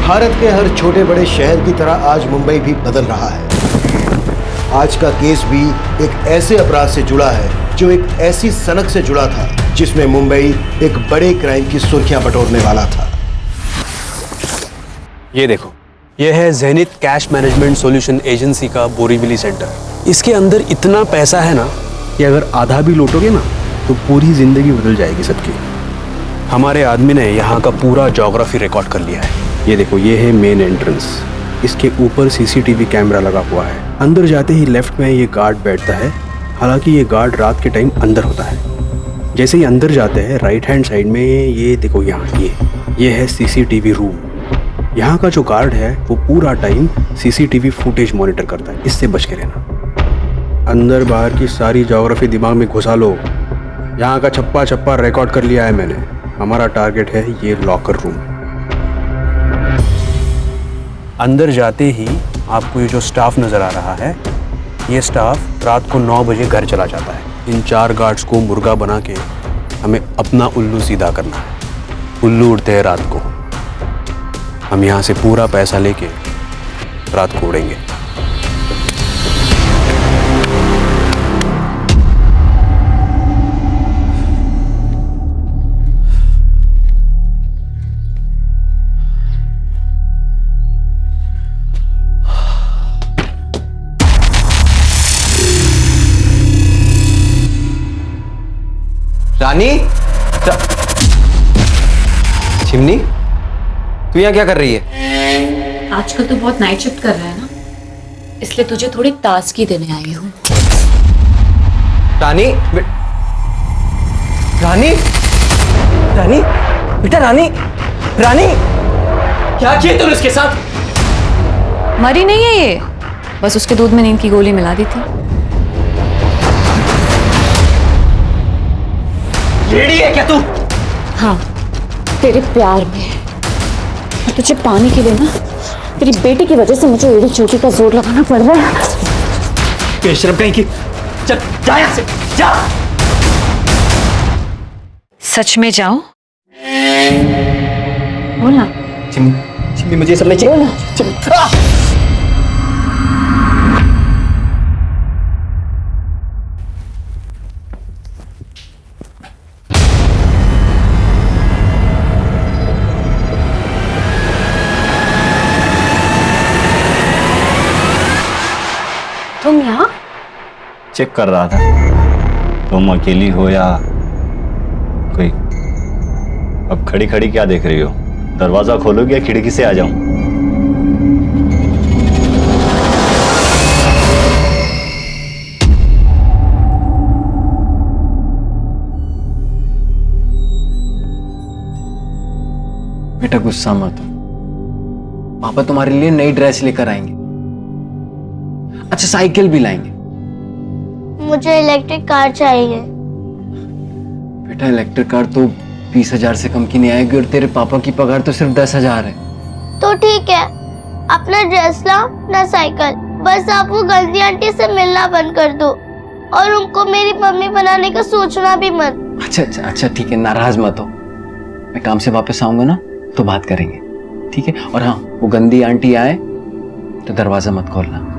भारत के हर छोटे बड़े शहर की तरह आज मुंबई भी बदल रहा है। आज का केस भी एक ऐसे अपराध से जुड़ा है जो एक ऐसी सनक से जुड़ा था जिसमें मुंबई एक बड़े क्राइम की सुर्खियां बटोरने वाला था। ये देखो, ये है Zenith cash management solution agency का बोरीवली सेंटर। इसके अंदर इतना पैसा है ना कि अगर आधा भी लूटोगे ना तो पूरी जिंदगी बदल जाएगी सबकी। हमारे आदमी ने यहाँ का पूरा ज्योग्राफी रिकॉर्ड कर लिया है। ये देखो, ये है मेन एंट्रेंस। इसके ऊपर सीसीटीवी कैमरा लगा हुआ है। अंदर जाते ही लेफ्ट में ये गार्ड बैठता है। हालांकि ये गार्ड रात के टाइम अंदर होता है। जैसे ही अंदर जाते हैं राइट हैंड साइड में ये देखो, यहाँ ये है सीसीटीवी रूम। यहाँ का जो गार्ड है वो पूरा टाइम सीसीटीवी फुटेज मॉनिटर करता है। इससे बच के रहना। अंदर बाहर की सारी ज्योग्राफी दिमाग में घुसा लो। यहाँ का छप्पा छप्पा रिकॉर्ड कर लिया है मैंने। हमारा टारगेट है ये लॉकर रूम। अंदर जाते ही आपको ये जो स्टाफ नजर आ रहा है, ये स्टाफ रात को 9 बजे घर चला जाता है। इन 4 गार्ड्स को मुर्गा बना के हमें अपना उल्लू सीधा करना है। उल्लू उड़ते हैं रात को, हम यहाँ से पूरा पैसा लेके रात को उड़ेंगे। रानी, चिमनी, तू यहाँ क्या कर रही है? आजकल तो बहुत नाइट शिफ्ट कर रहा है ना, इसलिए तुझे थोड़ी ताजगी देने आई हूँ। रानी, रानी, रानी, बेटा रानी, रानी, क्या किया तूने उसके साथ? मरी नहीं है ये, बस उसके दूध में नींद की गोली मिला दी थी। रेडी है क्या तू? हाँ, तेरे प्यार में। और तुझे पाने के लिए ना तेरी बेटी की वजह से मुझे एड़ी चोटी का जोर लगाना पड़ रहा है। बेशरम कहीं की, चल जा यहाँ से, जा। सच में जाऊं? बोलना। चिमनी, मुझे सब नहीं चाहिए। तुम यहाँ? चेक कर रहा था तुम अकेली हो या कोई। अब खड़ी खड़ी क्या देख रही हो? दरवाजा खोलोगे या खिड़की से आ जाऊं? बेटा गुस्सा मत हो, पापा तुम्हारे लिए नई ड्रेस लेकर आएंगे। अच्छा, साइकिल भी लाएंगे। मुझे इलेक्ट्रिक कार चाहिए। बेटा इलेक्ट्रिक कार तो 20,000 से कम की नहीं आएगी और तेरे पापा की पगार तो सिर्फ 10,000 है। तो ठीक है, अपना ड्रेस लाओ ना साइकिल। बस आप वो गंदी आंटी से मिलना बंद कर दो और उनको मेरी मम्मी बनाने का सोचना भी मत। अच्छा ठीक है, नाराज मत हो। मैं काम से वापस आऊंगा ना तो बात करेंगे, ठीक है? और हाँ, वो गंदी आंटी आए तो दरवाजा मत खोलना।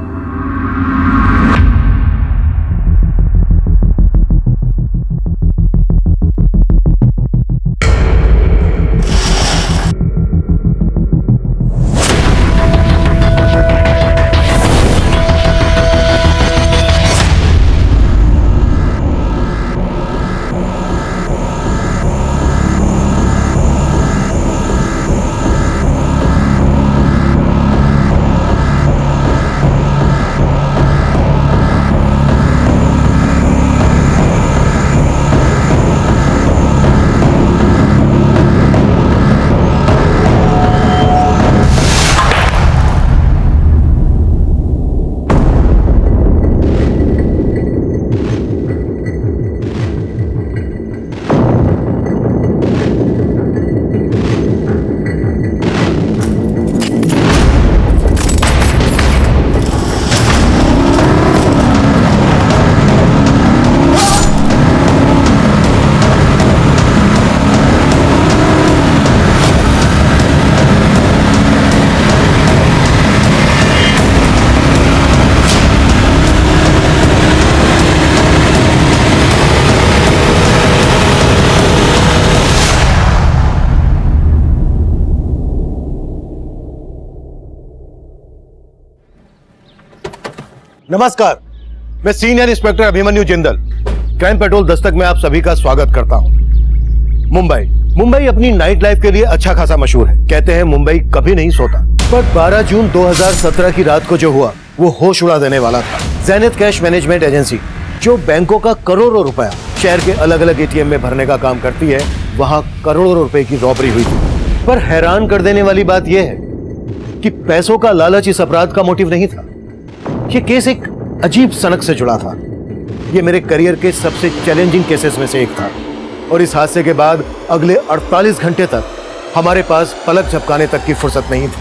नमस्कार, मैं senior inspector Abhimanyu Jindal, crime petrol Dastak में आप सभी का स्वागत करता हूं। मुंबई अपनी नाइट लाइफ के लिए अच्छा खासा मशहूर है। कहते हैं मुंबई कभी नहीं सोता, पर 12 जून 2017 की रात को जो हुआ वो होश उड़ा देने वाला था। ज़ेनिथ कैश मैनेजमेंट एजेंसी, जो बैंकों का करोड़ों रुपया शहर के अलग अलग एटीएम में भरने का काम करती है, वहां करोड़ों रुपए की रॉबरी हुई थी। पर हैरान कर देने वाली बात यह है कि पैसों का लालच इस अपराध का मोटिव नहीं था। ये केस एक अजीब सनक से जुड़ा था। ये मेरे करियर के सबसे चैलेंजिंग केसेस में से एक था, और इस हादसे के बाद अगले 48 घंटे तक हमारे पास पलक झपकाने तक की फुर्सत नहीं थी।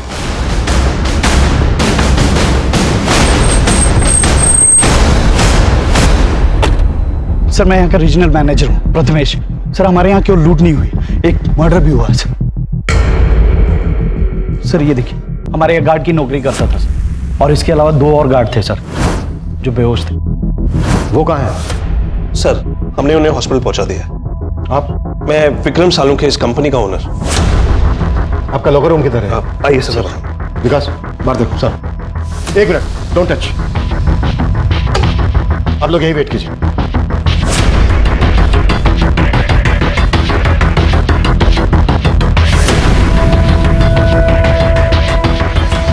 सर, मैं यहाँ का रीजनल मैनेजर हूँ, प्रथमेश। सर, हमारे यहाँ क्यों लूट नहीं हुई, एक मर्डर भी हुआ सर। सर ये देखिए, हमारे यहाँ गार्ड की नौकरी करता था सर, और इसके अलावा 2 और गार्ड थे सर जो बेहोश थे। वो कहाँ है? सर, हमने उन्हें हॉस्पिटल पहुंचा दिया। आप? मैं विक्रम सालुंखे, इस कंपनी का ओनर। आपका लॉकर रूम किधर है? आइए सर। विकास, बाहर देखो सर। 1 minute, don't touch. आप लोग यहीं वेट कीजिए।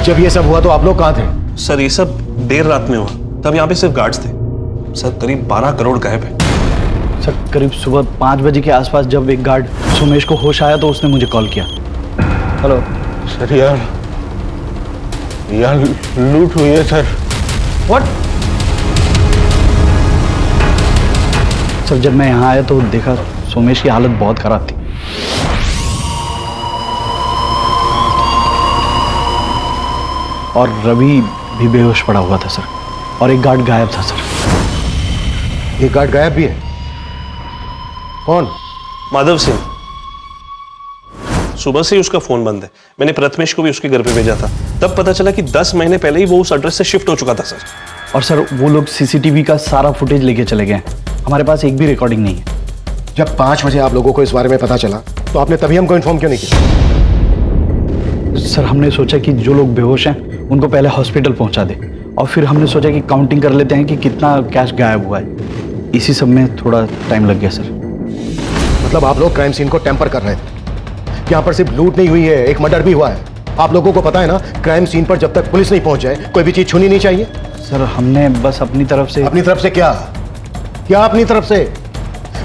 जब ये सब हुआ तो आप लोग कहाँ थे? सर, ये सब देर रात में हुआ, तब यहाँ पे सिर्फ गार्ड्स थे। सर, करीब 12 करोड़ गायब है। सर, करीब सुबह 5 बजे के आसपास जब एक गार्ड सुमेश को होश आया तो उसने मुझे कॉल किया। हेलो सर, यार लूट हुई है सर। व्हाट? सर, जब मैं यहाँ आया तो देखा सोमेश की हालत बहुत खराब थी। और रवि भी बेहोश पड़ा हुआ था सर, और एक गार्ड गायब था सर। एक गार्ड गायब भी है? कौन? माधव सिंह। सुबह से ही उसका फोन बंद है। मैंने प्रथमेश को भी उसके घर पे भेजा था, तब पता चला कि 10 महीने पहले ही वो उस एड्रेस से शिफ्ट हो चुका था सर। और सर, वो लोग सीसीटीवी का सारा फुटेज लेके चले गए। हमारे पास एक भी रिकॉर्डिंग नहीं है। जब 5 बजे आप लोगों को इस बारे में पता चला तो आपने तभी हमको इन्फॉर्म क्यों नहीं किया? सर, हमने सोचा कि जो लोग बेहोश हैं उनको पहले हॉस्पिटल पहुंचा दे, और फिर हमने सोचा कि काउंटिंग कर लेते हैं कि कितना कैश गायब हुआ है। इसी सब में थोड़ा टाइम लग गया सर। मतलब आप लोग क्राइम सीन को टेम्पर कर रहे थे। यहाँ पर सिर्फ लूट नहीं हुई है, एक मर्डर भी हुआ है। आप लोगों को पता है ना, क्राइम सीन पर जब तक पुलिस नहीं पहुंच जाए कोई भी चीज छूनी नहीं चाहिए। सर, हमने बस अपनी तरफ से। अपनी तरफ से क्या? क्या अपनी तरफ से?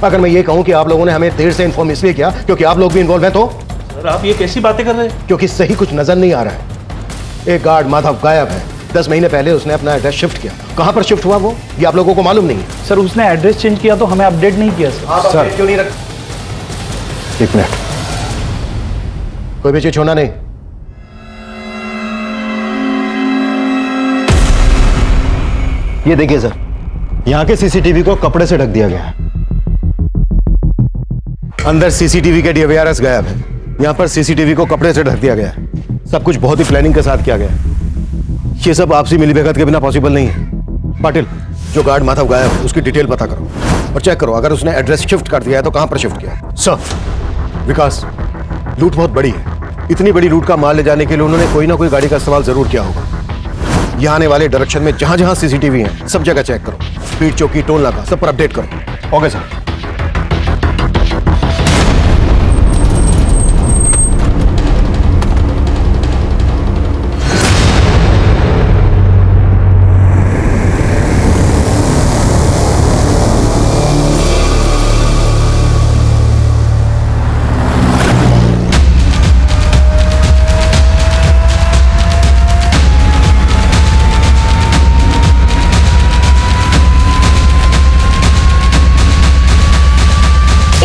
अगर मैं ये कहूं कि आप लोगों ने हमें देर से इन्फॉर्म इसलिए किया क्योंकि आप लोग भी इन्वॉल्व हैं तो? सर, आप ये कैसी बातें कर रहे हैं? क्योंकि सही कुछ नजर नहीं आ रहा है। एक गार्ड माधव गायब है। 10 महीने पहले उसने अपना एड्रेस शिफ्ट किया। कहां पर शिफ्ट हुआ वो, ये आप लोगों को मालूम नहीं है। सर, उसने एड्रेस चेंज किया तो हमें अपडेट नहीं किया सर। सर क्यों नहीं रख? 1 मिनट, कोई भी चीज छोड़ना नहीं। ये देखिए सर, यहां के सीसीटीवी को कपड़े से ढक दिया गया है। अंदर सीसीटीवी के DVRs गायब है। यहां पर सीसीटीवी को कपड़े से ढक दिया गया है। सब कुछ बहुत ही प्लानिंग के साथ किया गया है। ये सब आपसी मिलीभगत के बिना पॉसिबल नहीं है। पाटिल, जो गार्ड माधव गायब है उसकी डिटेल पता करो और चेक करो, अगर उसने एड्रेस शिफ्ट कर दिया है तो कहां पर शिफ्ट किया है। सर, विकास, लूट बहुत बड़ी है। इतनी बड़ी लूट का माल ले जाने के लिए उन्होंने कोई ना कोई गाड़ी का इस्तेमाल जरूर किया होगा। यहाँ आने वाले डायरेक्शन में जहां जहां सीसीटीवी है सब जगह चेक करो। स्पीड चौकी, टोल नाका, सब पर अपडेट करो। Okay sir.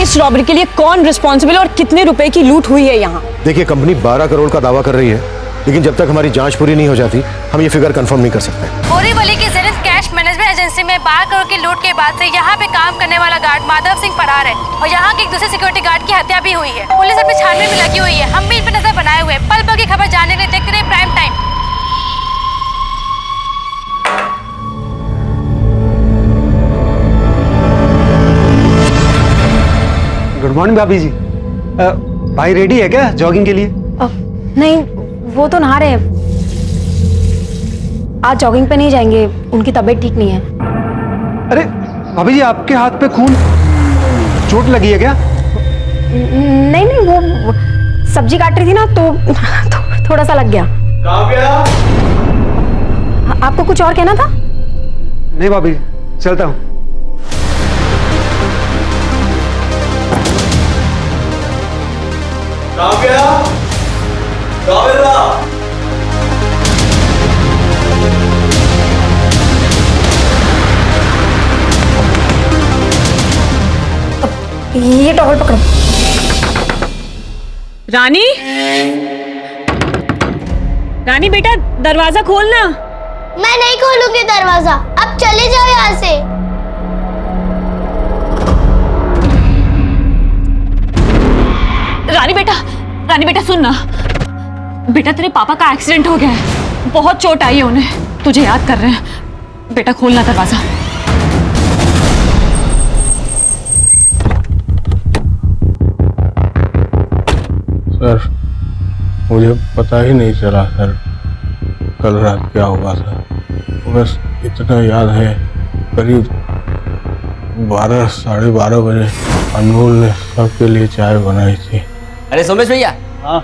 इस रॉबरी के लिए कौन रिस्पॉन्सिबल और कितने रुपए की लूट हुई है यहाँ? देखिए, कंपनी 12 करोड़ का दावा कर रही है, लेकिन जब तक हमारी जांच पूरी नहीं हो जाती हम ये फिगर कंफर्म नहीं कर सकते। बोरीवली की ज़ेनिथ कैश मैनेजमेंट एजेंसी में 12 करोड़ की लूट के बाद से यहाँ पे काम करने वाला गार्ड माधव सिंह फरार है, और यहाँ के एक दूसरे सिक्योरिटी गार्ड की हत्या भी हुई है। पुलिस अपनी छानबीन में लगी हुई है। हम भी इन पर नजर बनाए हुए, पल पल की खबर जानने के लिए देखते रहे प्राइम टाइम। गुड मॉर्निंग भाभी जी। भाई रेडी है क्या जॉगिंग के लिए? नहीं, वो तो नहा रहे हैं। आज जॉगिंग पे नहीं जाएंगे, उनकी तबीयत ठीक नहीं है। अरे भाभी जी, आपके हाथ पे खून, चोट लगी है क्या? नहीं नहीं, वो सब्जी काट रही थी ना तो थोड़ा सा लग गया। आपको कुछ और कहना था? नहीं भाभी, चलता हूँ। ये टॉवल पकड़ो। रानी, रानी बेटा दरवाजा खोलना। मैं नहीं खोलूंगी दरवाजा, अब चले जाओ यहाँ से। रानी बेटा सुन ना, बेटा तेरे पापा का एक्सीडेंट हो गया है, बहुत चोट आई है उन्हें, तुझे याद कर रहे हैं। बेटा खोलना दरवाजा। सर मुझे पता ही नहीं चला सर कल रात क्या हुआ था। बस इतना याद है, करीब 12 साढ़े 12 बजे अनमोल ने सबके लिए चाय बनाई थी। अरे सोमेश भैया,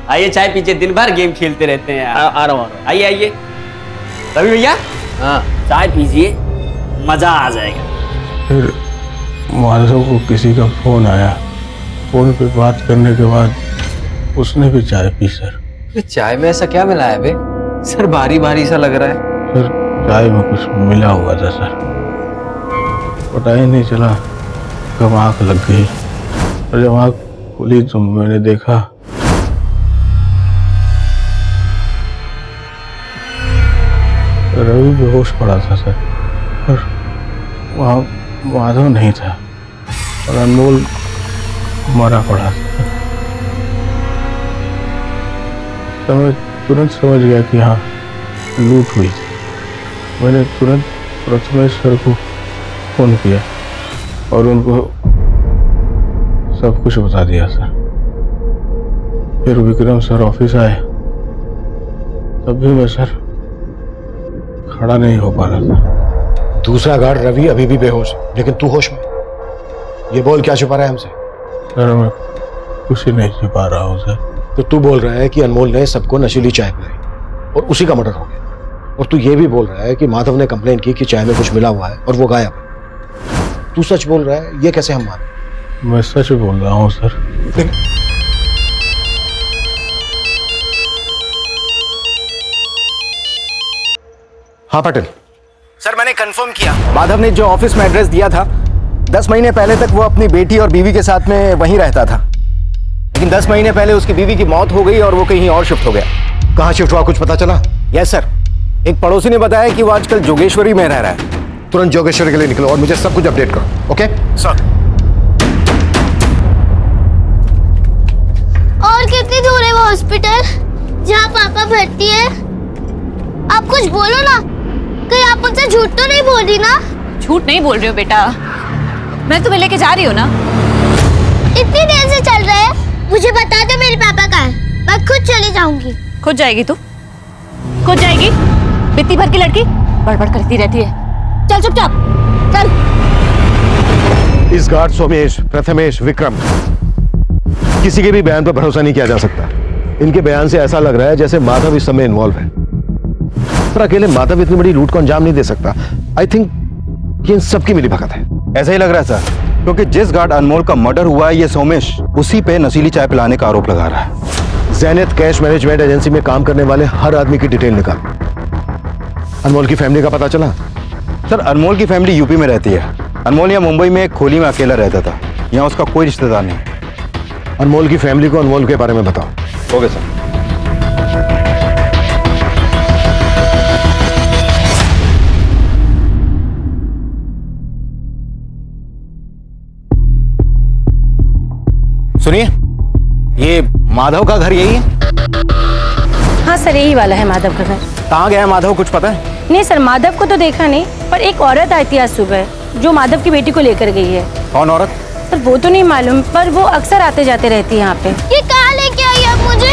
आइए चाय पीजिए, दिन भर गेम खेलते रहते हैं। आ रहा हूँ। आइए आइए। रवि भैया, हाँ चाय पीजिए, मजा आ जाएगा। फिर माधव को किसी का फोन आया, फोन पे बात करने के बाद उसने भी चाय पी सर। चाय में ऐसा क्या मिला है बे? सर भारी भारी सा लग रहा है। सर चाय में कुछ मिला हुआ था सर, पता ही नहीं चला कब आँख लग गई, और जब आँख खुली तो मैंने देखा रवि बेहोश पड़ा था सर, और वहाँ माधव नहीं था, और अनमोल मरा पड़ा था। तो मैं तुरंत समझ गया कि हाँ लूट हुई थी। मैंने तुरंत प्रथमेश सर को फोन किया और उनको सब कुछ बता दिया सर। फिर विक्रम सर ऑफिस आए, तब भी मैं सर खड़ा नहीं हो पा रहा था। दूसरा गार्ड रवि अभी भी बेहोश, लेकिन तू होश में। ये बोल, क्या छुपा रहा है हमसे? सर मैं कुछ नहीं छुपा रहा हूँ सर। तो तू बोल रहा है कि अनमोल ने सबको नशीली चाय पिलाई और उसी का मर्डर हो गया, और तू ये भी बोल रहा है कि माधव ने कंप्लेन की कि चाय में कुछ मिला हुआ है और वो गायब है। तू सच बोल रहा है, ये कैसे हम माने? मैं सच बोल रहा हूँ सर। हाँ पटेल सर, मैंने कंफर्म किया, माधव ने जो ऑफिस में एड्रेस दिया था 10 महीने पहले तक वो अपनी बेटी और बीवी के साथ में वहीं रहता था, लेकिन 10 महीने पहले उसकी बीवी की मौत हो गई और वो कहीं और शिफ्ट हो गया। कहाँ शिफ्ट हुआ, कुछ पता चला? यस सर, एक पड़ोसी ने बताया कि वो आजकल जोगेश्वरी में रह रहा है। तुरंत जोगेश्वरी के लिए निकलो और मुझे सब कुछ अपडेट करो। Okay sir. और कितनी दूर है वो हॉस्पिटल जहाँ पापा भर्ती है? आप कुछ बोलो ना, कहीं आप मुझसे झूठ तो नहीं बोल रही ना? झूठ नहीं बोल रही हो बेटा, मैं तुम्हें लेके जा रही हूँ ना। इतनी देर से चल रहे हैं, मुझे बता दो मेरे पापा कहाँ है, मैं खुद चली जाऊंगी। खुद जाएगी तू? खुद जाएगी? बित्ती भर की लड़की बड़बड़ करती रहती है। चल चुपचाप चल। इस गार्ड सोमेश, प्रथमेश, विक्रम, किसी के भी बयान पर भरोसा नहीं किया जा सकता। इनके बयान से ऐसा लग रहा है जैसे माधव इस समय इन्वॉल्व है, पर अकेले माधव इतनी बड़ी लूट को अंजाम नहीं दे सकता। आई थिंक ये इन सबकी मिली भगत है। ऐसा ही लग रहा है सर, क्योंकि जिस गार्ड अनमोल का मर्डर हुआ है ये सोमेश उसी पे नशीली चाय पिलाने का आरोप लगा रहा है। ज़ेनिथ कैश मैनेजमेंट एजेंसी में काम करने वाले हर आदमी की डिटेल निकाल। अनमोल की फैमिली का पता चला? सर अनमोल की फैमिली यूपी में रहती है। अनमोल यहाँ मुंबई में एक खोली में अकेला रहता था, यहाँ उसका कोई रिश्तेदार नहीं है। अनमोल की फैमिली को अनमोल के बारे में बताओ। Okay sir. सुनिए, ये माधव का घर यही है? हाँ सर, यही वाला है माधव का घर। कहाँ गया है माधव, कुछ पता है? नहीं सर, माधव को तो देखा नहीं, पर एक औरत आई थी आज सुबह जो माधव की बेटी को लेकर गई है। कौन औरत? सर वो तो नहीं मालूम, पर वो अक्सर आते जाते रहती है यहाँ पे। ये कहाँ लेके आई आप मुझे?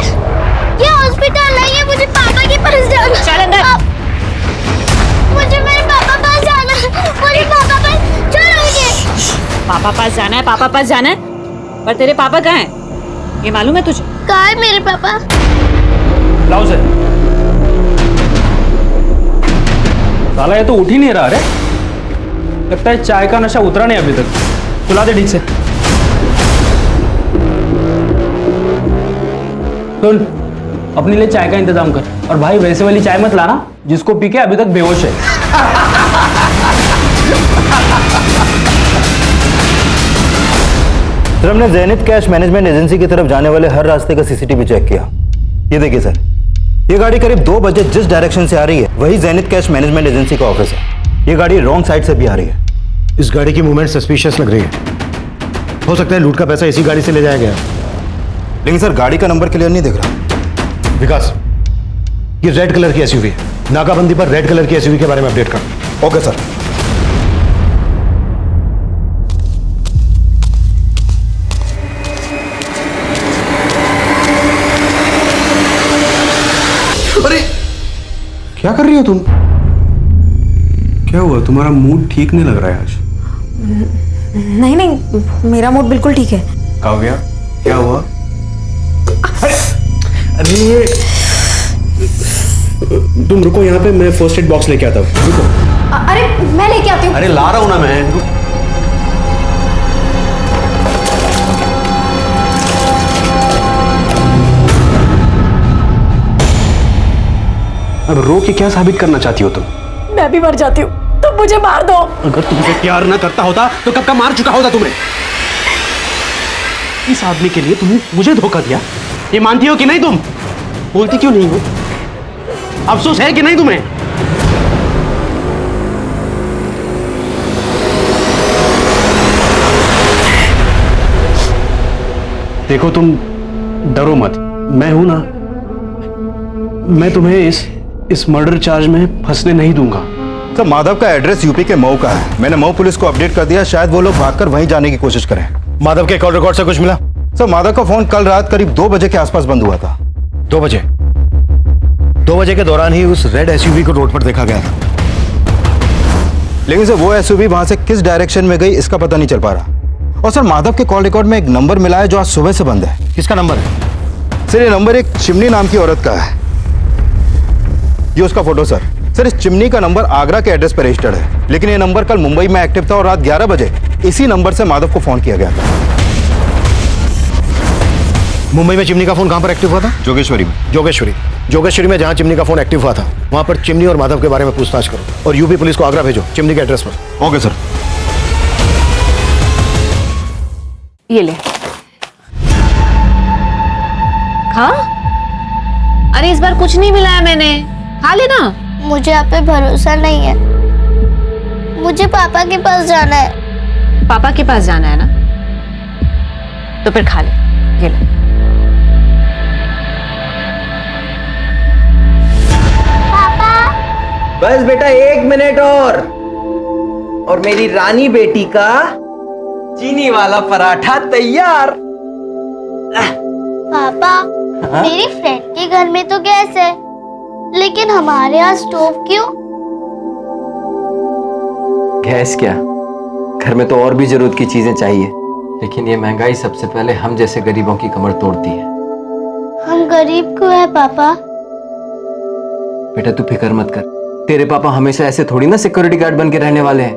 ये हॉस्पिटल नहीं है, मुझे पापा के पास जाना। चल अंदर। पापा पास जाना है, पापा पास जाना है। पर तेरे पापा कहाँ हैं? ये मालूम है तुझे? कहाँ है मेरे पापा? लाओ से। साला ये तो उठ ही नहीं रहा रे। लगता है चाय का नशा उतरा नहीं अभी तक। सुला दे ठीक से। सुन, अपने लिए चाय का इंतजाम कर। और भाई वैसे वाली चाय मत लाना जिसको पी के अभी तक बेहोश है। सर, हमने ज़ेनिथ कैश मैनेजमेंट एजेंसी की तरफ जाने वाले हर रास्ते का सीसीटीवी चेक किया। ये देखिए सर, ये गाड़ी करीब 2 बजे जिस डायरेक्शन से आ रही है वही ज़ेनिथ कैश मैनेजमेंट एजेंसी का ऑफिस है। ये गाड़ी रॉन्ग साइड से भी आ रही है। इस गाड़ी की मूवमेंट सस्पिशियस लग रही है। हो सकता है लूट का पैसा इसी गाड़ी से ले जाया गया। लेकिन सर गाड़ी का नंबर क्लियर नहीं दिख रहा। विकास, ये रेड कलर की एसयूवी है। नाकाबंदी पर रेड कलर की एसयूवी के बारे में अपडेट कर। Okay sir. अरे क्या कर रही हो तुम? क्या हुआ? तुम्हारा मूड ठीक नहीं लग रहा है आज? नहीं नहीं, मेरा मूड बिल्कुल ठीक है। काव्या, क्या हुआ? अरे तुम रुको यहाँ पे, मैं फर्स्ट एड बॉक्स लेके आता हूँ। रुको। अरे मैं लेके आती हूँ। अरे ला रहा हूँ ना मैं। अब रो के क्या साबित करना चाहती हो तुम? मैं भी मर जाती हूँ, तुम मुझे मार दो। अगर तुमसे प्यार ना करता होता तो कब का मार चुका होता तुम्हें। इस आदमी के लिए तुमने मुझे धोखा दिया, ये मानती हो कि नहीं? तुम बोलती क्यों नहीं हो? अफसोस है कि नहीं तुम्हें? देखो तुम डरो मत, मैं हूं ना। मैं तुम्हें इस मर्डर चार्ज में फंसने नहीं दूंगा। सर, माधव का एड्रेस यूपी के मऊ का है। मैंने मऊ पुलिस को अपडेट कर दिया, शायद वो लोग भागकर वहीं जाने की कोशिश करें। माधव के कॉल रिकॉर्ड से कुछ मिला? सर, माधव का फोन कल रात करीब 2 बजे के आसपास बंद हुआ था। 2 बजे? 2 बजे के दौरान ही उस रेड एसयूवी को रोड पर देखा गया था। लेकिन सर वो एसयूवी वहां से किस डायरेक्शन में गई इसका पता नहीं चल पा रहा। और सर माधव के कॉल रिकॉर्ड में एक नंबर मिला है जो आज सुबह से बंद है। किसका नंबर है? सर ये नंबर एक चिमनी नाम की औरत का है। ये उसका फोटो सर। सर इस चिमनी का नंबर आगरा के एड्रेस पर रजिस्टर्ड है, लेकिन ये नंबर कल मुंबई में एक्टिव था और रात 11 बजे इसी नंबर से माधव को फोन किया गया था। मुंबई में चिमनी का फोन कहां पर एक्टिव हुआ था? जोगेश्वरी में। जोगेश्वरी में जहां चिमनी का फोन एक्टिव हुआ था वहां पर चिमनी और माधव के बारे में पूछताछ करो और यूपी पुलिस को आगरा भेजो चिमनी के एड्रेस पर। Okay sir. ये ले खा। अरे इस बार कुछ नहीं मिलाया मैंने, खा लेना। मुझे आप पे भरोसा नहीं है, मुझे पापा के पास जाना है। पापा के पास जाना है ना, तो फिर खा ले। ये ले। बस बेटा 1 मिनट और मेरी रानी बेटी का चीनी वाला पराठा तैयार। पापा मेरी फ्रेंड के घर में तो गैस है, लेकिन हमारे यहाँ स्टोव क्यों? गैस क्या, घर में तो और भी जरूरत की चीजें चाहिए, लेकिन ये महंगाई सबसे पहले हम जैसे गरीबों की कमर तोड़ती है। हम गरीब क्यों है पापा? बेटा तू फिक्र मत कर, तेरे पापा हमेशा ऐसे थोड़ी ना सिक्योरिटी गार्ड बन के रहने वाले हैं।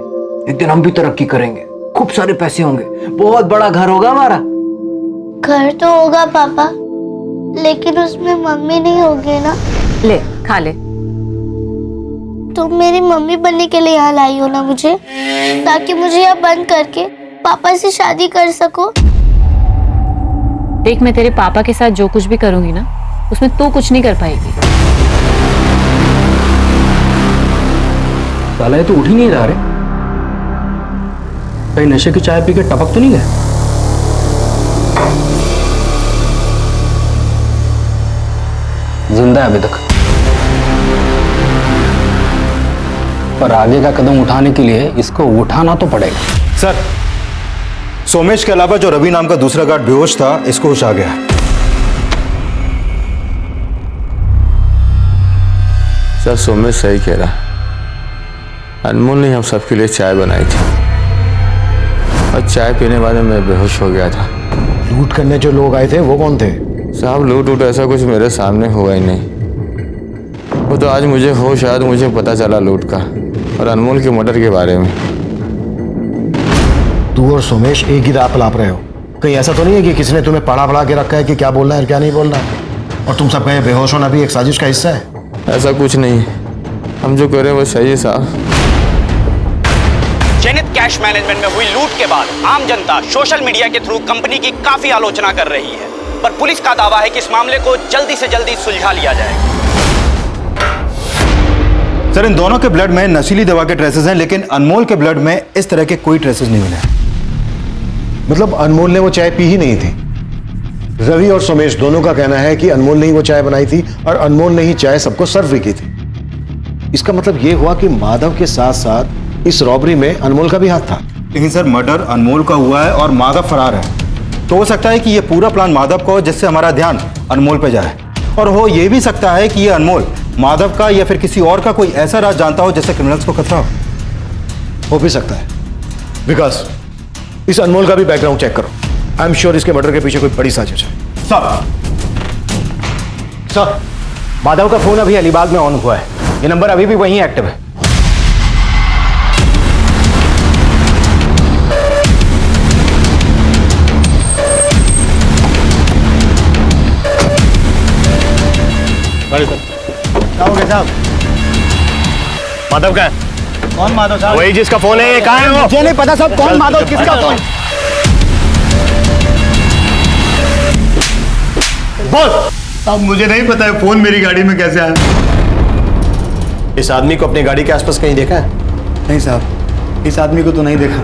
एक दिन हम भी तरक्की करेंगे, खूब सारे पैसे होंगे, बहुत बड़ा घर होगा हमारा। घर तो होगा पापा, लेकिन उसमें मम्मी नहीं होगी ना। ले खा ले। तुम मेरी मम्मी बनने के लिए यहाँ लाई हो ना मुझे, ताकि मुझे यहाँ बंद करके पापा से शादी कर सको। देख मैं तेरे पापा के साथ जो कुछ भी करूंगी ना, उसमें तू कुछ नहीं कर पाएगी। साला ये तो उठ ही नहीं रहा रे। कहीं नशे की चाय पी के टपक तो नहीं गया? जिंदा है अभी तक, पर आगे का कदम उठाने के लिए इसको उठाना तो पड़ेगा। सर सोमेश के अलावा जो रवि नाम का दूसरा गार्ड बेहोश था, इसको होश आ गया। सर सोमेश सही कह रहा, अनमोल ने हम सबके लिए चाय बनाई थी और चाय पीने बाद मैं बेहोश हो गया था। लूट करने जो लोग आए थे वो कौन थे? साहब लूट ऐसा कुछ मेरे सामने हुआ ही नहीं। वो तो आज मुझे होश आया तो मुझे पता चला लूट का और अनमोल के मर्डर के बारे में। तू और सोमेश एक ही रात लाप रहे हो, कहीं ऐसा तो नहीं है कि किसी ने तुम्हें पढ़ा के रखा है कि क्या बोलना है और क्या नहीं बोलना, और तुम सबका ये बेहोश होना भी एक साजिश का हिस्सा है? ऐसा कुछ नहीं, हम जो करें वो सही है साहब। जेनिथ कैश मैनेजमेंट में हुई लूट के बाद आम जनता सोशल मीडिया के थ्रू कंपनी की काफी आलोचना कर रही है, पर पुलिस का दावा है कि इस मामले को जल्दी से जल्दी सुलझा लिया जाएगा। सर, इन दोनों के ब्लड में नशीली दवा के ट्रेसेस हैं, लेकिन अनमोल के ब्लड में इस तरह के कोई ट्रेसेस नहीं मिले। मतलब अनमोल ने वो चाय पी ही नहीं थी? रवि और सोमेश दोनों का कहना है कि अनमोल ने ही वो चाय बनाई थी और अनमोल ने ही चाय सबको सर्व भी की थी। इसका मतलब ये हुआ कि माधव के साथ साथ इस रॉबरी में अनमोल का भी हाथ था। लेकिन सर, मर्डर अनमोल का हुआ है और माधव फरार है, तो हो सकता है कि ये पूरा प्लान माधव का हो जिससे हमारा ध्यान अनमोल पे जाए, और हो ये भी सकता है कि ये अनमोल माधव का या फिर किसी और का कोई ऐसा राज जानता हो जिससे क्रिमिनल्स को खतरा हो भी सकता है। विकास, इस अनमोल का भी बैकग्राउंड चेक करो। आई एम श्योर इसके मर्डर के पीछे कोई बड़ी साजिश है। सर, माधव का फोन अभी अलीबाग में ऑन हुआ है, ये नंबर अभी भी वहीं एक्टिव है। क्या हो गया साहब? माधव का? कौन माधव साहब? वही जिसका फोन है, कहाँ है वो? मुझे नहीं पता साहब, कौन माधव, किसका फोन? बोल। अब मुझे नहीं पता है फोन मेरी गाड़ी में कैसे आया। इस आदमी को अपनी गाड़ी के आसपास कहीं देखा है? नहीं साहब, इस आदमी को तो नहीं देखा।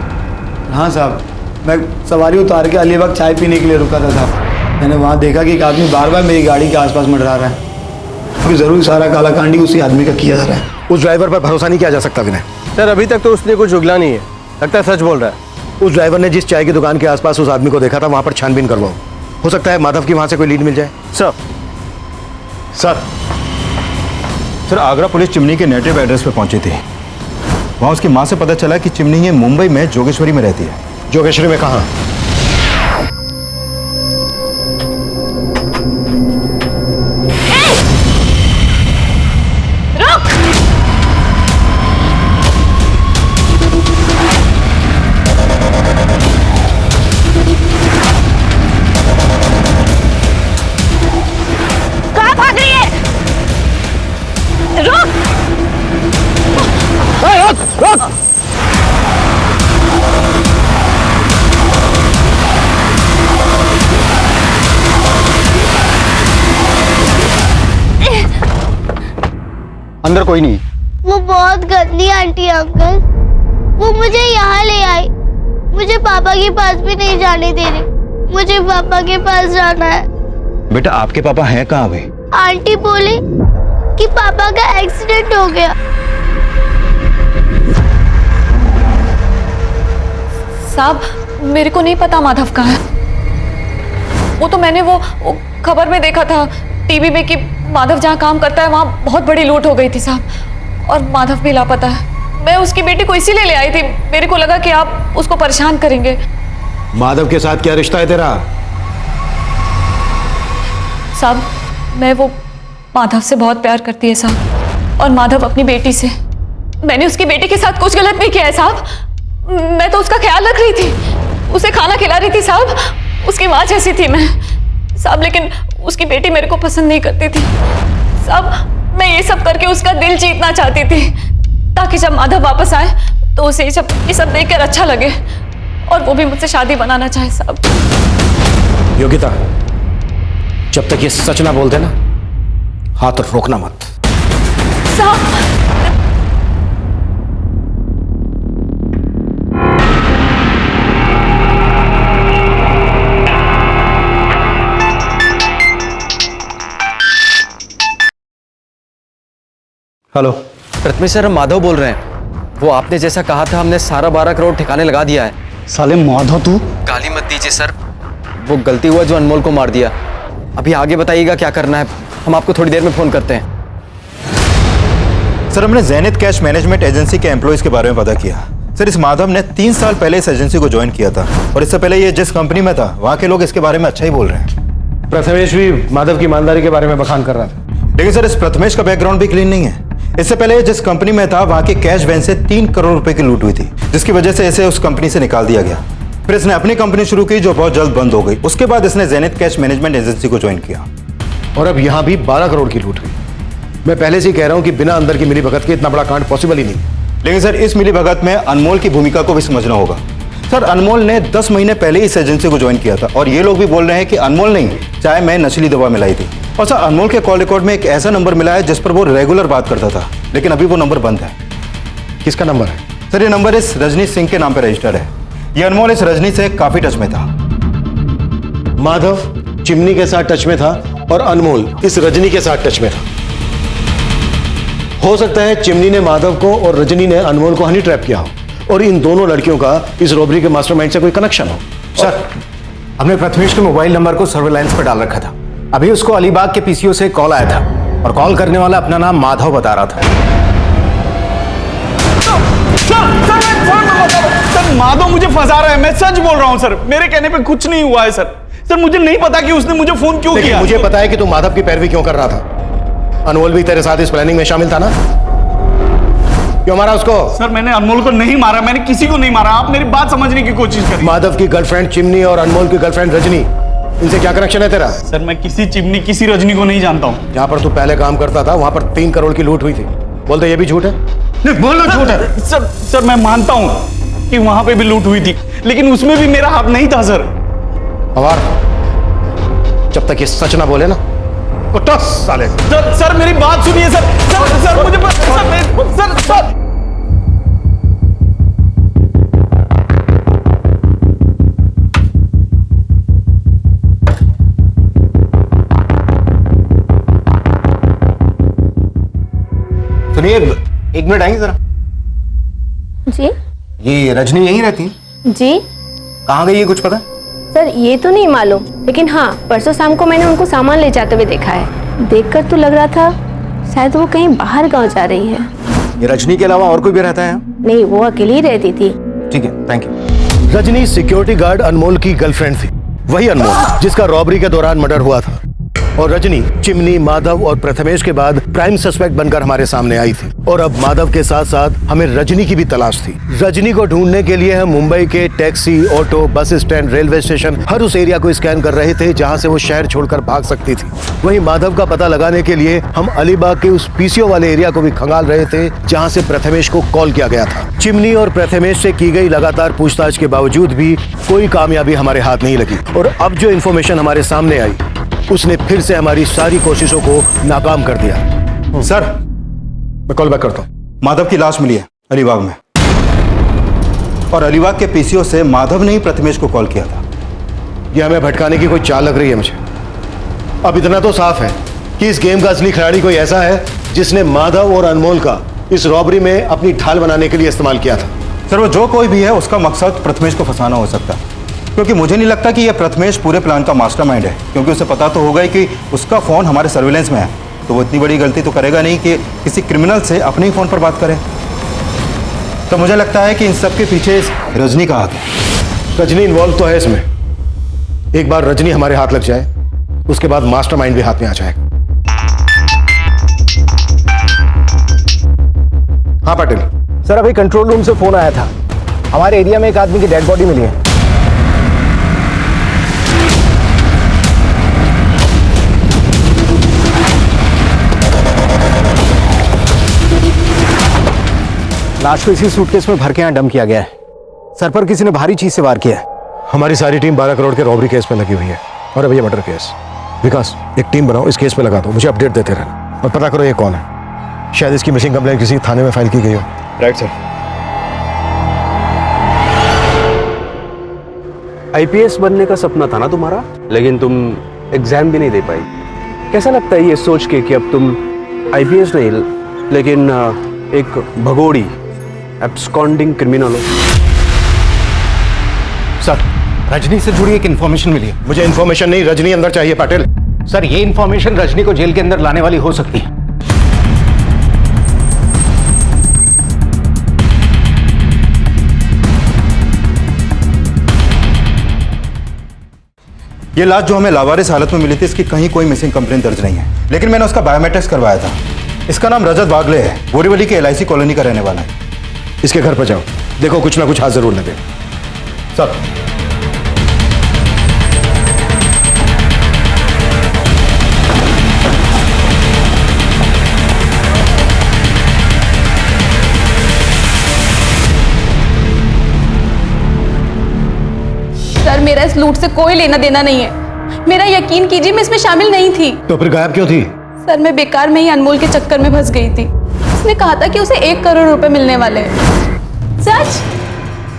हाँ साहब, मैं सवारी उतार के अलीबाग चाय पीने के लिए रुका था साहब। मैंने वहाँ देखा कि एक आदमी बार बार मेरी गाड़ी के आसपास मंडरा रहा है। अभी जरूर सारा कालाकांडी उसी आदमी का किया जा रहा है। उस ड्राइवर पर भरोसा नहीं किया जा सकता विनय। सर, अभी तक तो उसने कुछ उगला नहीं है, लगता है सच बोल रहा है। उस ड्राइवर ने जिस चाय की दुकान के आसपास उस आदमी को देखा था वहां पर छानबीन करवाओ, हो सकता है माधव की वहां से कोई लीड मिल जाए। सर, आगरा पुलिस चिमनी के नेटिव एड्रेस पे पहुंची थी। वहां उसकी मां से पता चला कि चिमनी ये मुंबई में जोगेश्वरी में रहती है। जोगेश्वरी में कहाँ? अंदर कोई नहीं। वो बहुत गंदी आंटी है अंकल, वो मुझे यहाँ ले आई, मुझे पापा के पास भी नहीं जाने दे रही। मुझे पापा के पास जाना है। बेटा, आपके पापा हैं कहाँ अभी? आंटी बोली कि पापा का एक्सीडेंट हो गया। साहब, मेरे को नहीं पता माधव कहाँ है। वो तो मैंने वो खबर में देखा था टीवी में कि माधव जहाँ काम करता है वहाँ बहुत बड़ी लूट हो गई थी साहब, और माधव भी लापता है। मैं उसकी बेटी को इसीलिए ले आई थी, मेरे को लगा कि आप उसको परेशान करेंगे। माधव के साथ क्या रिश्ता है तेरा? साहब, मैं वो माधव से बहुत प्यार करती है साहब, और माधव अपनी बेटी से। मैंने उसकी बेटी के साथ कुछ गलत नहीं किया है साहब। मैं तो उसका ख्याल रख रही थी, उसे खाना खिला रही थी साहब, उसकी माँ जैसी थी मैं साहब। लेकिन उसकी बेटी मेरे को पसंद नहीं करती थी साहब। मैं ये सब करके उसका दिल जीतना चाहती थी, ताकि जब माधव वापस आए तो उसे ये सब देखकर अच्छा लगे, और वो भी मुझसे शादी बनाना चाहे साहब। योगिता, जब तक ये सच ना बोल देना, हाथ रोकना मत। साहब, हेलो प्रथमेश सर, हम माधव बोल रहे हैं। वो आपने जैसा कहा था, हमने सारा 12 करोड़ ठिकाने लगा दिया है। साले माधव, तू गाली मत दीजिए सर, वो गलती हुआ जो अनमोल को मार दिया। अभी आगे बताइएगा क्या करना है, हम आपको थोड़ी देर में फोन करते हैं। सर, हमने जेनिथ कैश मैनेजमेंट एजेंसी के एम्प्लॉयज के बारे में पता किया। सर इस माधव ने 3 साल पहले इस एजेंसी को ज्वाइन किया था और इससे पहले ये जिस कंपनी में था वहां के लोग इसके बारे में अच्छा ही बोल रहे हैं। प्रथमेश भी माधव की ईमानदारी के बारे में बखान कर रहा था। लेकिन सर इस प्रथमेश का बैकग्राउंड भी क्लीन नहीं है। इससे पहले जिस कंपनी में था वहां के कैश वैन से 3 करोड़ रुपए की लूट हुई थी, जिसकी वजह से इसे उस कंपनी से निकाल दिया गया। फिर इसने अपनी कंपनी शुरू की जो बहुत जल्द बंद हो गई। उसके बाद इसने ज़ेनिथ कैश मैनेजमेंट एजेंसी को ज्वाइन किया और अब यहां भी 12 करोड़ की लूट हुई। मैं पहले से ही कह रहा हूं कि बिना अंदर की मिलीभगत के इतना बड़ा कांड पॉसिबल ही नहीं। लेकिन सर इस मिलीभगत में अनमोल की भूमिका को भी समझना होगा। सर अनमोल ने 10 महीने पहले इस एजेंसी को ज्वाइन किया था और ये लोग भी बोल रहे हैं कि अनमोल नहीं, चाहे मैं नशीली दवा मिलाई थी। और सर अनमोल के कॉल रिकॉर्ड में एक ऐसा नंबर मिला है जिस पर वो रेगुलर बात करता था, लेकिन अभी वो नंबर बंद है। किसका नंबर है? सर ये नंबर इस रजनी सिंह के नाम पर रजिस्टर्ड है। ये अनमोल इस रजनी से काफी टच में था। माधव चिमनी के साथ टच में था और अनमोल इस रजनी के साथ टच में था। हो सकता है चिमनी ने माधव को और रजनी ने अनमोल को हनी ट्रैप किया हो और इन दोनों लड़कियों का इस रॉबरी के मास्टरमाइंड से कोई कनेक्शन हो। सर हमने प्रथमेश के मोबाइल नंबर को सर्वेलांस पर डाल रखा था। अभी उसको अलीबाग के पीसीओ से कॉल आया था और कॉल करने वाला अपना नाम माधव बता रहा था। सर माधव मुझे फंसा रहा है, मैं सच बोल रहा हूं सर, मेरे कहने पे कुछ नहीं हुआ है सर। सर मुझे नहीं पता कि उसने मुझे फोन क्यों किया। मुझे पता है कि तू माधव की पैरवी क्यों कर रहा था। अनमोल भी तेरे साथ इस प्लानिंग में शामिल था ना? क्यों मारा उसको? सर मैंने अनमोल को नहीं मारा, मैंने किसी को नहीं मारा। आप मेरी बात समझने की कोशिश करिए। माधव की गर्लफ्रेंड चिमनी और अनमोल की गर्लफ्रेंड रजनी, इनसे क्या कनेक्शन है तेरा? सर मैं किसी चिमनी किसी रजनी को नहीं जानता हूँ। जहां पर तू पहले काम करता था वहां पर 3 करोड़ की लूट हुई थी। बोलते ये भी झूठ है? नहीं बोलो झूठ है। सर मैं मानता हूँ कि वहां पे भी लूट हुई थी, लेकिन उसमें भी मेरा हाथ नहीं था सर। अवार, जब तक ये सच ना बोले ना कुत्ता साले। सर मेरी बात सुनिए सर। सर मुझे सर सुनिए, 1 मिनट आएंगे जरा। जी ये रजनी यहीं रहती है? जी। कहाँ गई है कुछ पता? सर ये तो नहीं मालूम, लेकिन हाँ परसों शाम को मैंने उनको सामान ले जाते हुए देखा है। देखकर तो लग रहा था शायद वो कहीं बाहर गांव जा रही है। ये रजनी के अलावा और कोई भी रहता है? नहीं, वो अकेली ही रहती थी। ठीक है, thank you. Rajni security guard Anmol की गर्लफ्रेंड थी। वही अनमोल जिसका रॉबरी के दौरान मर्डर हुआ था। और रजनी चिमनी, माधव और प्रथमेश के बाद प्राइम सस्पेक्ट बनकर हमारे सामने आई थी। और अब माधव के साथ साथ हमें रजनी की भी तलाश थी। रजनी को ढूंढने के लिए हम मुंबई के taxi, auto, bus stand, railway station, हर उस एरिया को स्कैन कर रहे थे जहां से वो शहर छोड़कर भाग सकती थी। वहीं माधव का पता लगाने के लिए हम अलीबाग के उस पीसीओ वाले एरिया को भी खंगाल रहे थे जहां से प्रथमेश को कॉल किया गया था। चिमनी और प्रथमेश से की गई लगातार पूछताछ के बावजूद भी कोई कामयाबी हमारे हाथ नहीं लगी। और अब जो इन्फॉर्मेशन हमारे सामने आई उसने फिर से हमारी सारी कोशिशों को नाकाम कर दिया। सर मैं कॉल बैक करता हूं। माधव की लाश मिली है अलीबाग में और अलीबाग के पीसीओ से माधव ने ही प्रथमेश को कॉल किया था। यह हमें भटकाने की कोई चाल लग रही है मुझे। अब इतना तो साफ है कि इस गेम का असली खिलाड़ी कोई ऐसा है जिसने माधव और अनमोल का इस रॉबरी में अपनी ढाल बनाने के लिए इस्तेमाल किया था। सर वो जो कोई भी है उसका मकसद प्रथमेश को फंसाना हो सकता है, क्योंकि मुझे नहीं लगता कि यह प्रथमेश पूरे प्लान का मास्टरमाइंड है, क्योंकि उसे पता तो होगा ही कि उसका फोन हमारे सर्विलेंस में है, तो वो इतनी बड़ी गलती तो करेगा नहीं कि किसी क्रिमिनल से अपने ही फोन पर बात करे। तो मुझे लगता है कि इन सब के पीछे रजनी का हाथ है। रजनी इन्वॉल्व तो है इसमें। एक बार रजनी हमारे हाथ लग जाए उसके बाद मास्टरमाइंड भी हाथ में आ जाएगा। हाँ पाटिल। सर अभी कंट्रोल रूम से फोन आया था, हमारे एरिया में एक आदमी की डेड बॉडी मिली है। लाश को इसी सूटकेस में भर के यहाँ डंप किया गया है। सर पर किसी ने भारी चीज से वार किया है। हमारी सारी टीम 12 करोड़ के रॉबरी केस में लगी हुई है और अब ये मर्डर केस। विकास एक टीम बनाओ, इस केस पे लगा दो, मुझे अपडेट देते रहना और पता करो ये कौन है। शायद इसकी मिसिंग कंप्लेंट किसी थाने में फाइल की गई हो। Right sir. आईपीएस बनने का सपना था ना तुम्हारा, लेकिन तुम एग्जाम भी नहीं दे पाई। कैसा लगता है ये सोच के कि अब तुम आईपीएस नहीं लेकिन एक भगोड़ी एब्सकॉन्डिंग क्रिमिनल हो? सर रजनी से जुड़ी एक इन्फॉर्मेशन मिली है। मुझे इन्फॉर्मेशन नहीं, रजनी अंदर चाहिए पाटिल। सर ये इन्फॉर्मेशन रजनी को जेल के अंदर लाने वाली हो सकती है। ये लाश जो हमें लावारिस हालत में मिली थी, इसकी कहीं कोई मिसिंग कंप्लेन दर्ज नहीं है, लेकिन मैंने उसका बायोमेट्रिक्स करवाया था। इसका नाम रजत बागले है, बोरीवली के LIC कॉलोनी का रहने वाला है। इसके घर पर जाओ, देखो कुछ ना कुछ हाथ जरूर लगे। सर, सर मेरा इस लूट से कोई लेना देना नहीं है। मेरा यकीन कीजिए मैं इसमें शामिल नहीं थी। तो फिर गायब क्यों थी? सर मैं बेकार में ही अनमोल के चक्कर में फंस गई थी। उसने कहा था कि उसे 1 करोड़ रुपए मिलने वाले हैं। सच?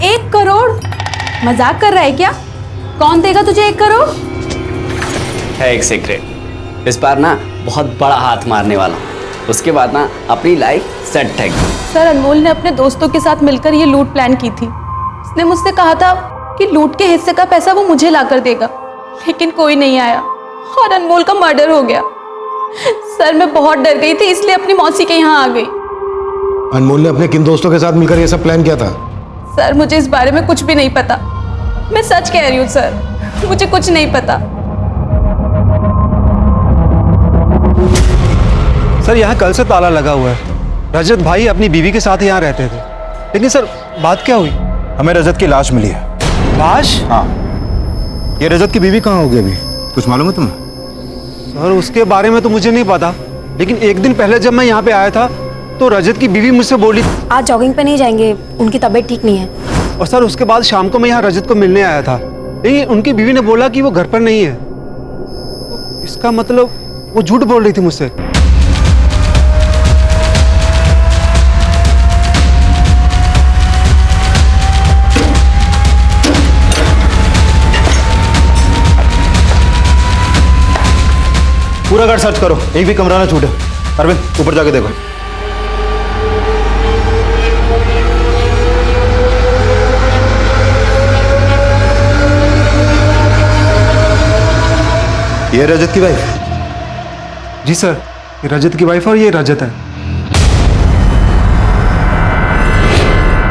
1 करोड़? मजाक कर रहा है क्या? कौन देगा तुझे 1 करोड़? है एक सीक्रेट, इस बार ना बहुत बड़ा हाथ मारने वाला हूँ, उसके बाद ना अपनी लाइफ सेट है। सर अनमोल ने अपने दोस्तों के साथ मिलकर ये लूट प्लान की थी। उसने मुझसे कहा था कि लूट के हिस्से का पैसा वो मुझे लाकर देगा, लेकिन कोई नहीं आया और अनमोल का मर्डर हो गया। सर मैं बहुत डर गई थी, इसलिए अपनी मौसी के यहाँ आ गई। अनमोल ने अपने किन दोस्तों के साथ मिलकर ये सब प्लान किया था? सर मुझे इस बारे में कुछ भी नहीं पता, मैं सच कह रही हूँ सर, मुझे कुछ नहीं पता। सर यहाँ कल से ताला लगा हुआ है। रजत भाई अपनी बीवी के साथ यहाँ रहते थे, लेकिन सर बात क्या हुई? हमें रजत की लाश मिली है। लाश? हाँ। ये रजत की बीवी कहाँ होगी अभी, कुछ मालूम है तुम्हें? सर उसके बारे में तो मुझे नहीं पता, लेकिन एक दिन पहले जब मैं यहाँ पे आया था तो रजत की बीवी मुझसे बोली आज जॉगिंग पे नहीं जाएंगे, उनकी तबीयत ठीक नहीं है। और सर उसके बाद शाम को मैं यहाँ रजत को मिलने आया था, लेकिन उनकी बीवी ने बोला कि वो घर पर नहीं है। इसका मतलब वो झूठ बोल रही थी मुझसे। पूरा घर सर्च करो, एक भी कमरा ना छूटे। अरविंद ऊपर जाके देखो। ये रजत की वाइफ? जी सर, ये रजत की वाइफ और ये रजत है।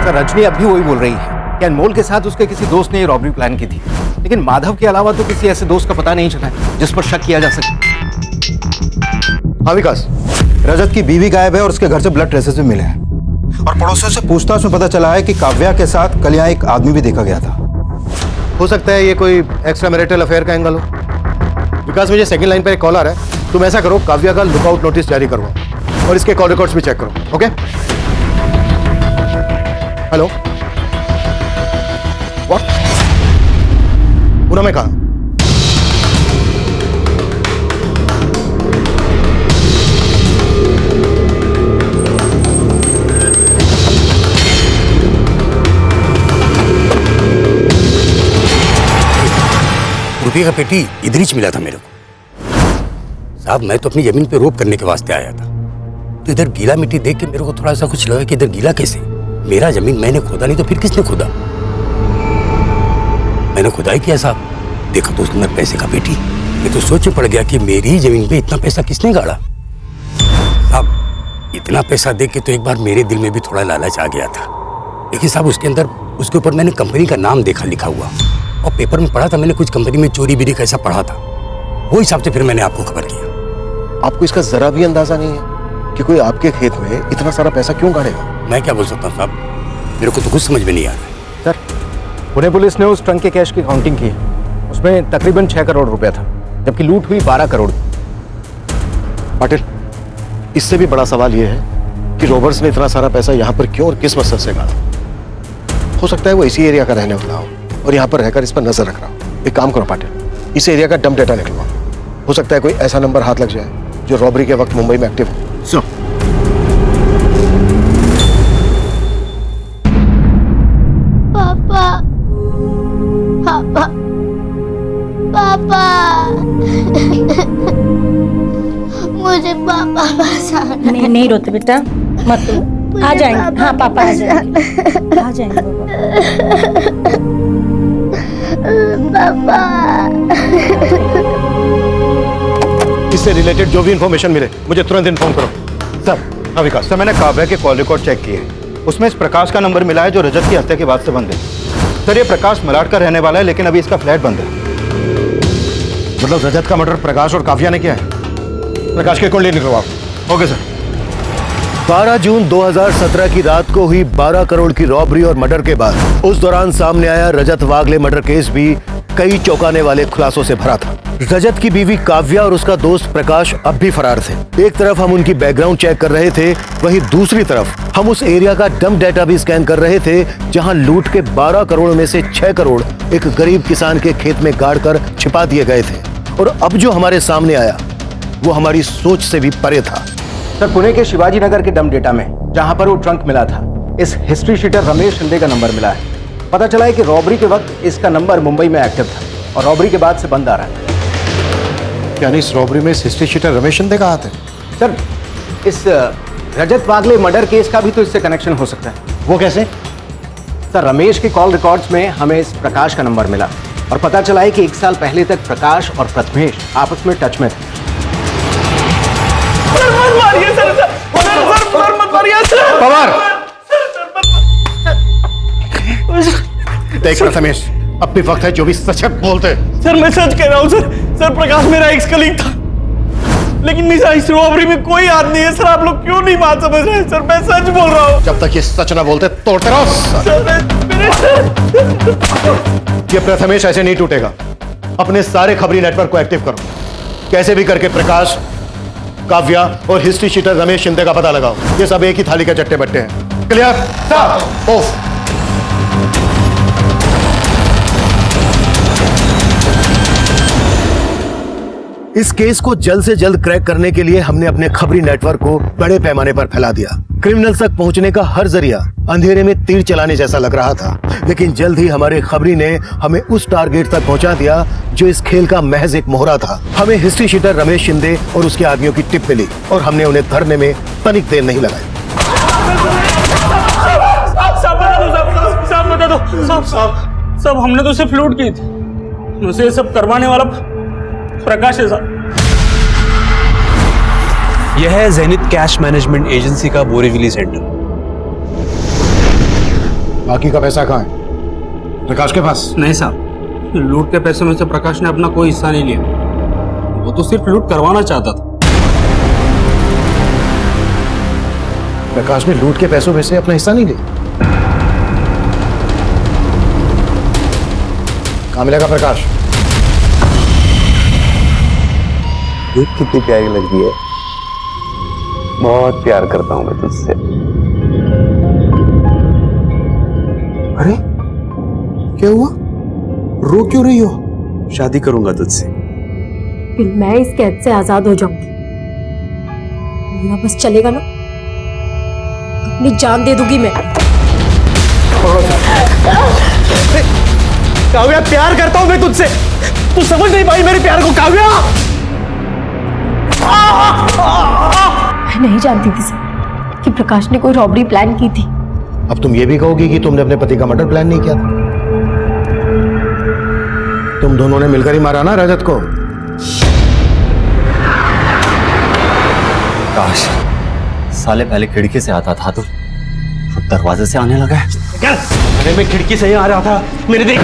सर रजनी अब भी वही बोल रही है कि अनमोल के साथ उसके किसी दोस्त ने ये रॉबरी प्लान की थी, लेकिन माधव के अलावा तो किसी ऐसे दोस्त का पता नहीं चला है जिस पर शक किया जा सके। हाँ विकास, रजत की बीवी गायब है और उसके घर से ब्लड ट्रेसेस भी मिले हैं, और पड़ोसियों से पूछताछ में पता चला है कि काव्या के साथ कल यहाँ एक आदमी भी देखा गया था। हो सकता है ये कोई एक्स्ट्रा मैरिटल अफेयर का एंगल हो। विकास मुझे सेकंड लाइन पर एक कॉल आ रहा है, तुम ऐसा करो काव्या का लुकआउट नोटिस जारी करवाओ और इसके कॉल रिकॉर्ड्स भी चेक करो। ओके? Hello, what? पूनम में कहा? रुपये का पेटी इधर ही मिला था मेरे को। साहब मैं तो अपनी जमीन पे रोप करने के वास्ते आया था, तो इधर गीला मिट्टी देख के मेरे को थोड़ा सा कुछ लगा कि इधर गीला कैसे? मेरा जमीन मैंने खोदा नहीं तो फिर किसने खोदा? मैंने खुदाई किया साहब, देखा तो उसके अंदर पैसे का पेटी। मैं तो सोच में पड़ गया कि मेरी जमीन पे इतना पैसा किसने गाड़ा। साहब इतना पैसा देख के तो एक बार मेरे दिल में भी थोड़ा लालच आ गया था, लेकिन साहब उसके अंदर उसके ऊपर मैंने कंपनी का नाम देखा लिखा हुआ, और पेपर में पढ़ा था मैंने कुछ कंपनी में चोरी बीरी कैसा पढ़ा था, वो हिसाब से फिर मैंने आपको खबर किया। आपको इसका जरा भी अंदाजा नहीं है कि कोई आपके खेत में इतना सारा पैसा क्यों गाड़ेगा? मैं क्या बोल सकता हूँ साहब, मेरे को तो कुछ समझ में नहीं आ रहा है। सर पुणे पुलिस ने उस ट्रंक के कैश की काउंटिंग की, उसमें तकरीबन 6 करोड़ रुपया था, जबकि लूट हुई 12 करोड़। पाटिल, इससे भी बड़ा सवाल यह है कि रॉबर्स ने इतना सारा पैसा यहाँ पर क्यों और किस मकसद से गाड़ा? हो सकता है वो इसी एरिया का रहने वाला हो और यहाँ पर रहकर इस पर नजर रख रहा हो। एक काम करो पाटिल, इस एरिया का डंप डेटा निकलवाओ, हो सकता है कोई ऐसा नंबर हाथ लग जाए जो रॉबरी के वक्त मुंबई में एक्टिव हो। सुनो, पापा, पापा, पापा, मुझे पापा बचाना। नहीं नहीं रोते बेटा, मत रो, आ जाएंगे। हाँ पापा आ जाएंगे, आ जाएंगे पापा। इससे रिलेटेड जो भी इंफॉर्मेशन मिले मुझे तुरंत इन्फॉर्म करो। सर, हाँ विकास, सर मैंने काव्या के कॉल रिकॉर्ड चेक किए, उसमें इस प्रकाश का नंबर मिला है जो रजत की हत्या के बाद से बंद है। सर ये प्रकाश मलाड का रहने वाला है, लेकिन अभी इसका फ्लैट बंद है। मतलब रजत का मर्डर प्रकाश और काव्या ने किया है? प्रकाश के कॉल ले निकलो आप। Okay sir. 12 जून 2017 की रात को हुई 12 करोड़ की रॉबरी और मर्डर के बाद उस दौरान सामने आया रजत वागले मर्डर केस भी कई चौंकाने वाले खुलासों से भरा था। रजत की बीवी काव्या और उसका दोस्त प्रकाश अब भी फरार थे। एक तरफ हम उनकी बैकग्राउंड चेक कर रहे थे, वहीं दूसरी तरफ हम उस एरिया का डंप डेटा भी स्कैन कर रहे थे जहां लूट के 12 करोड़ में से 6 करोड़ एक गरीब किसान के खेत में गाड़ कर छिपा दिए गए थे। और अब जो हमारे सामने आया वो हमारी सोच से भी परे था। सर, पुणे के शिवाजी नगर के डंप डेटा में जहां पर वो ट्रंक मिला था, इस हिस्ट्री शीटर रमेश शिंदे का नंबर मिला है। पता चला है कि रॉबरी के वक्त इसका नंबर मुंबई में एक्टिव था और रॉबरी के बाद से बंद आ रहा है। यानी इस रॉबरी में इस हिस्ट्री शीटर रमेश शिंदे का हाथ है? सर, इस रजत वागले मर्डर केस का भी तो इससे कनेक्शन हो सकता है। वो कैसे? सर, रमेश के कॉल रिकॉर्ड्स में हमें इस प्रकाश का नंबर मिला और पता चला है कि 1 साल पहले तक प्रकाश और प्रथमेश आपस में टच में थे। पवार! देख प्रथमेश, अब भी वक्त है जो भी सच बोलते। सर मैं सच कह रहा हूँ सर। सर प्रकाश मेरा एक्स कलीग था, लेकिन इस रॉबरी में कोई हाथ नहीं है। सर आप लोग क्यों नहीं बात समझ रहे हैं? सर मैं सच बोल रहा हूँ। जब तक ये सच ना बोलते तोड़ते रहो। ये प्रथमेश ऐसे नहीं टूटेगा। अपने सारे खबरी नेटवर्क को एक्टिव करो। कैसे भी करके प्रकाश, काव्या और हिस्ट्री शीटर रमेश शिंदे का पता लगाओ। ये सब एक ही थाली के चट्टे बट्टे हैं। क्लियर? ऑफ। इस केस को जल्द से जल्द क्रैक करने के लिए हमने अपने खबरी नेटवर्क को बड़े पैमाने पर फैला दिया। क्रिमिनल्स तक पहुंचने का हर जरिया अंधेरे में तीर चलाने जैसा लग रहा था, लेकिन जल्द ही हमारे खबरी ने हमें उस टारगेट तक पहुंचा दिया जो इस खेल का महज एक मोहरा था। हमें हिस्ट्री शीटर रमेश शिंदे और उसके आदमियों की टिप मिली और हमने उन्हें धरने में तनिक देर नहीं लगाई। साहब हमने तो सिर्फ लूट की थी, मुझे ये सब करवाने वाला प्रकाश है साहब। यह है ज़ेनिथ कैश मैनेजमेंट एजेंसी का बोरीवली सेंटर। बाकी का पैसा कहाँ है? प्रकाश के पास? नहीं साहब, लूट के पैसे में से प्रकाश ने अपना कोई हिस्सा नहीं लिया। वो तो सिर्फ लूट करवाना चाहता था। प्रकाश ने लूट के पैसों में से अपना हिस्सा नहीं लिया? कहाँ मिलेगा प्रकाश? देख कितनी प्यारी लड़की है। बहुत प्यार करता हूं मैं तुझसे। अरे क्या हुआ? रो क्यों रही हो? शादी करूंगा तुझसे। फिर मैं इस कैद से आजाद हो जाऊंगी। मेरा बस चलेगा ना, अपनी जान दे दूंगी मैं। काव्या प्यार करता हूं मैं तुझसे, तू समझ नहीं पाई मेरे प्यार को काव्या। मैं नहीं जानती थी सर कि प्रकाश ने कोई रॉबरी प्लान की थी। अब तुम ये भी कहोगी कि तुमने अपने पति का मर्डर प्लान नहीं किया था? तुम दोनों ने मिलकर ही मारा ना रजत को? काश साले पहले खिड़की से आता था तो दरवाजे से आने लगा है। अरे मैं खिड़की से ही आ रहा था, मेरे देख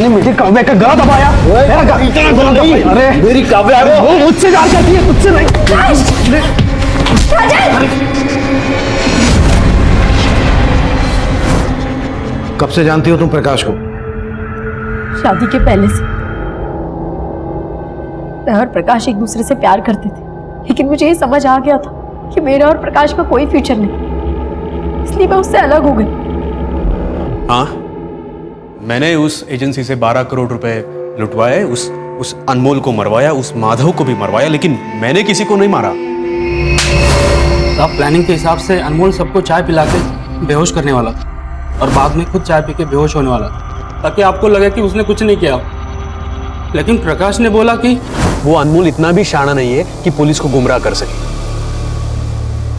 मुझे काव्या का गला दबाया। मेरा गला नहीं, अरे मेरी काव्या वो मुझसे प्यार करती है, मुझसे नहीं। कब से जानती हो तुम प्रकाश को? शादी के पहले से। मैं और प्रकाश एक दूसरे से प्यार करते थे, लेकिन मुझे ये समझ आ गया था कि मेरा और प्रकाश का कोई फ्यूचर नहीं, इसलिए मैं उससे अलग हो गई। हाँ, मैंने उस एजेंसी से 12 करोड़ रुपए लुटवाए, उस अनमोल को मरवाया, उस माधव को भी मरवाया, लेकिन मैंने किसी को नहीं मारा। आप प्लानिंग के हिसाब से अनमोल सबको चाय पिला के बेहोश करने वाला था और बाद में खुद चाय पी के बेहोश होने वाला था, ताकि आपको लगे कि उसने कुछ नहीं किया। लेकिन प्रकाश ने बोला कि वो अनमोल इतना भी शाना नहीं है कि पुलिस को गुमराह कर सके।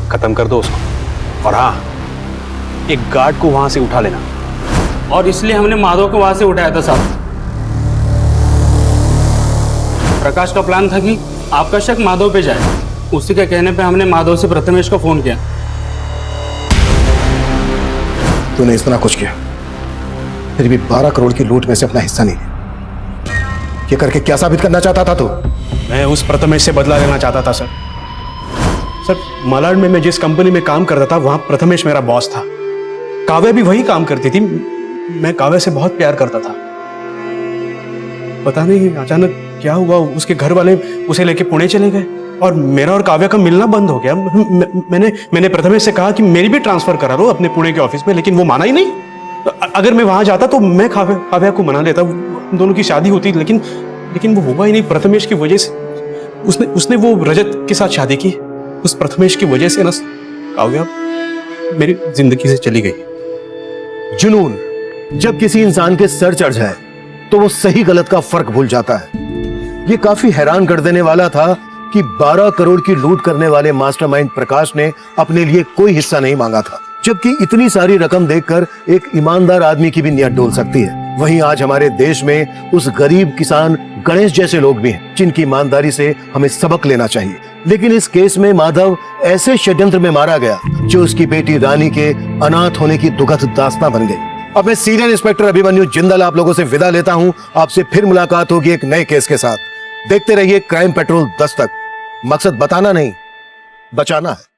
खत्म कर दो उसको, और हाँ, एक गार्ड को वहां से उठा लेना। और इसलिए हमने माधव को वहां से उठाया था साहब। प्रकाश का प्लान था कि आपका शक माधव पे जाए। उसी के कहने पे हमने माधव से प्रथमेश को फोन किया। तूने इतना कुछ किया, फिर भी 12 करोड़ की लूट में से अपना हिस्सा नहीं लिया। ये करके क्या साबित करना चाहता था तू? मैं उस प्रथमेश से बदला लेना चाहता था सर। सर, मालाड में मैं जिस कंपनी में काम करता था वहां प्रथमेश मेरा बॉस था। काव्या भी वही काम करती थी। मैं काव्या से बहुत प्यार करता था। पता नहीं अचानक क्या हुआ, उसके घर वाले उसे लेके पुणे चले गए और मेरा और काव्या का मिलना बंद हो गया। मैंने प्रथमेश से कहा कि मेरी भी ट्रांसफर करा लो अपने पुणे के ऑफिस में, लेकिन वो माना ही नहीं। अगर मैं वहां जाता तो मैं काव्या को मना लेता, दोनों की शादी होती, लेकिन वो हुआ ही नहीं। प्रथमेश की वजह से उसने वो रजत के साथ शादी की। उस प्रथमेश की वजह से ना काव्या मेरी जिंदगी से चली गई। जुनून जब किसी इंसान के सर चढ़ जाए तो वो सही गलत का फर्क भूल जाता है। ये काफी हैरान कर देने वाला था कि 12 करोड़ की लूट करने वाले मास्टरमाइंड प्रकाश ने अपने लिए कोई हिस्सा नहीं मांगा था, जबकि इतनी सारी रकम देखकर एक ईमानदार आदमी की भी नीयत डोल सकती है। वहीं आज हमारे देश में उस गरीब किसान गणेश जैसे लोग भी हैं जिनकी ईमानदारी से हमें सबक लेना चाहिए। लेकिन इस केस में माधव ऐसे षड्यंत्र में मारा गया जो उसकी बेटी रानी के अनाथ होने की दुखद दास्तां बन गई। अब मैं सीनियर इंस्पेक्टर अभिमन्यु जिंदल आप लोगों से विदा लेता हूं। आपसे फिर मुलाकात होगी एक नए केस के साथ। देखते रहिए क्राइम पेट्रोल 10 तक। मकसद बताना नहीं, बचाना है।